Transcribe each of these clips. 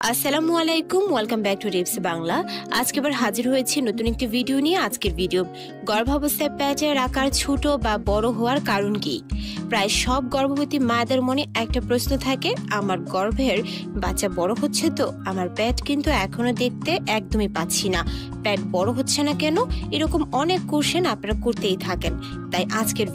আসসালামু আলাইকুম, welcome back to tips Bangla. আজকে আবার হাজির হয়েছি নতুন একটি ভিডিও নিয়ে। আজকের ভিডিও গর্ভাবস্থায় পেটের আকার ছোট বা বড় হওয়ার কারণ কি। প্রায় সব গর্ভবতী মায়েদের মনে একটা প্রশ্ন থাকে, আমার গর্ভের বাচ্চা বড় হচ্ছে তো, আমার পেট কিন্তু এখনো দেখতে একদমই পাচ্ছি না, পেট বড় হচ্ছে না কেন। এরকম অনেক কোশ্চেন আপনারা করতেই থাকেন। তাই আজকের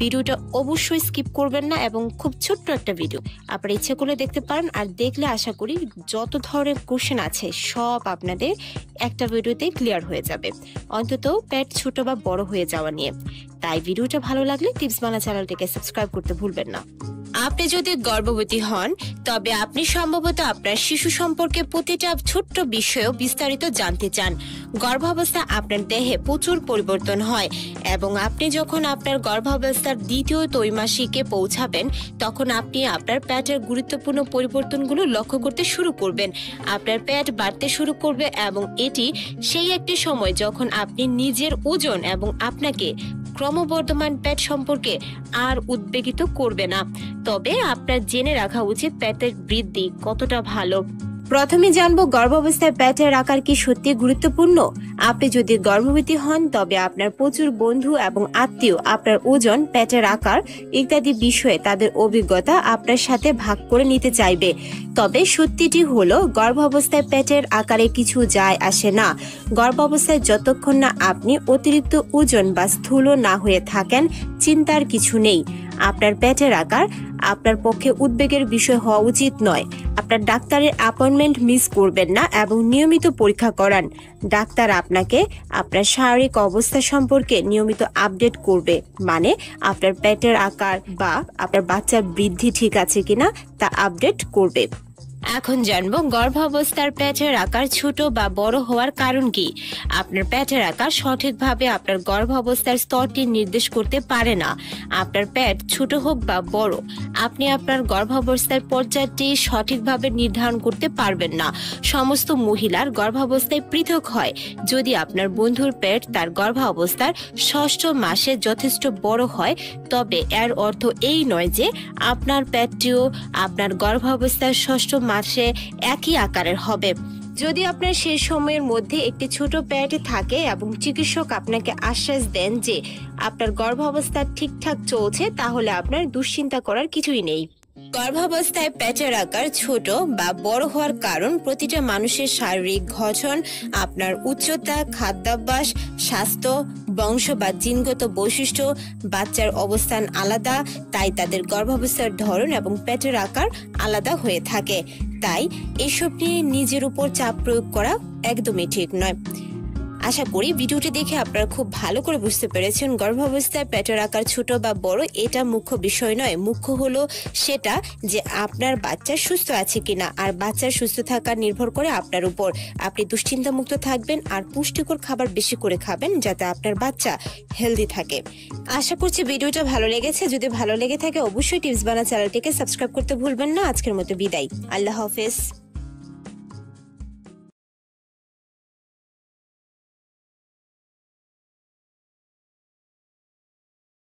ভিডিওটা অবশ্যই স্কিপ করবেন না এবং খুব ছোট্ট একটা ভিডিও, আপনারা ইচ্ছে করলে দেখতে পারেন। আর দেখলে আশা করি যত ধরনের কোশ্চেন আছে সব আপনাদের একটা ভিডিওতে ক্লিয়ার হয়ে যাবে, অন্তত পেট ছোট বা বড় হয়ে যাওয়া নিয়ে। তাই ভিডিওটা ভালো লাগলে টিপস বাংলা চ্যানেলটিকে সাবস্ক্রাইব করতে ভুলবেন না। আপনি যদি গর্ভবতী হন তবে আপনি সম্ভবত আপনার শিশু সম্পর্কে প্রতিটা ছোট্ট বিষয়েও বিস্তারিত জানতে চান। গর্ভাবস্থা আপনার দেহে প্রচুর পরিবর্তন হয় এবং আপনি যখন আপনার গর্ভাবস্থার দ্বিতীয় ত্রৈমাসিকে পৌঁছাবেন তখন আপনি আপনার পেটের গুরুত্বপূর্ণ পরিবর্তনগুলো লক্ষ্য করতে শুরু করবেন। আপনার পেট বাড়তে শুরু করবে এবং এটি সেই একটি সময় যখন আপনি নিজের ওজন এবং আপনাকে ক্রমবর্ধমান পেট সম্পর্কে আর উদ্বেগিত করবে না। তবে আপনার জেনে রাখা উচিত পেটের বৃদ্ধি কতটা ভালো। প্রথমে জানবো গর্ভাবস্থায় পেটের আকার কি সত্যি গুরুত্বপূর্ণ। আপনি যদি গর্ভবতী হন তবে আপনার প্রচুর বন্ধু এবং আত্মীয় আপনার ওজন, পেটের আকার ইত্যাদি বিষয়ে তাদের অভিজ্ঞতা আপনার সাথে ভাগ করে নিতে চাইবে। তবে সত্যিটি হলো গর্ভাবস্থায় পেটের আকারে কিছু যায় আসে না। গর্ভাবস্থায় যতক্ষণ না আপনি অতিরিক্ত ওজন বা স্থূল না হয়ে থাকেন, চিন্তার কিছু নেই। আপনার পেটের আকার আপনার পক্ষে উদ্বেগের বিষয় হওয়া উচিত নয়। আপনার ডাক্তারের অ্যাপয়েন্টমেন্ট মিস করবেন না এবং নিয়মিত পরীক্ষা করান। ডাক্তার আপনাকে আপনার শারীরিক অবস্থা সম্পর্কে নিয়মিত আপডেট করবে, মানে আপনার পেটের আকার বা আপনার বাচ্চার বৃদ্ধি ঠিক আছে কিনা তা আপডেট করবে। এখন জানবো গর্ভাবস্থার পেটের আকার ছোট বা বড় হওয়ার কারণ কি। আপনার পেটের আকার সঠিকভাবে আপনার গর্ভাবস্থার স্তরটি নির্দেশ করতে পারে না। আপনার পেট ছোট হোক বা বড়, আপনি আপনার গর্ভাবস্থার পর্যায়টি সঠিকভাবে নির্ধারণ করতে পারবেন না। সমস্ত মহিলার গর্ভাবস্থায় পৃথক হয়। যদি আপনার বন্ধুর পেট তার গর্ভাবস্থার ষষ্ঠ মাসে যথেষ্ট বড় হয় তবে এর অর্থ এই নয় যে আপনার পেটটিও আপনার গর্ভাবস্থার ষষ্ঠ মাসে একই আকারের হবে। যদি আপনার সেই সময়ের মধ্যে একটি ছোট পেট থাকে এবং চিকিৎসক আপনাকে আশ্বাস দেন যে আপনার গর্ভাবস্থা ঠিকঠাক চলছে, তাহলে আপনার দুশ্চিন্তা করার কিছুই নেই। গর্ভাবস্থায় পেটের আকার ছোট বা বড় হওয়ার কারণ প্রতিটা মানুষের শারীরিক গঠন, আপনার উচ্চতা, খাদ্যাভ্যাস, স্বাস্থ্য, বংশ বা জিনগত বৈশিষ্ট্য, বাচ্চার অবস্থান আলাদা, তাই তাদের গর্ভাবস্থার ধরন এবং পেটের আকার আলাদা হয়ে থাকে। তাই এসব নিয়ে নিজের উপর চাপ প্রয়োগ করা একদমই ঠিক নয়। আশা করি ভিডিওটি দেখে আপনারা খুব ভালো করে বুঝতে পেরেছেন গর্ভাবস্থায় পেটের আকার ছোট বা বড় এটা মুখ্য বিষয় নয়। মুখ্য হলো সেটা যে আপনার বাচ্চা সুস্থ আছে কিনা, আর বাচ্চার সুস্থ থাকা নির্ভর করে আপনার উপর। আপনি দুশ্চিন্তা মুক্ত থাকবেন আর পুষ্টিকর খাবার বেশি করে খাবেন যাতে আপনার বাচ্চা হেলদি থাকে। আশা করছি ভিডিওটা ভালো লেগেছে। যদি ভালো লেগে থাকে অবশ্যই টিপস বাংলা চ্যানেলটিকে সাবস্ক্রাইব করতে ভুলবেন না। আজকের মতো বিদায়, আল্লাহ হাফেজ।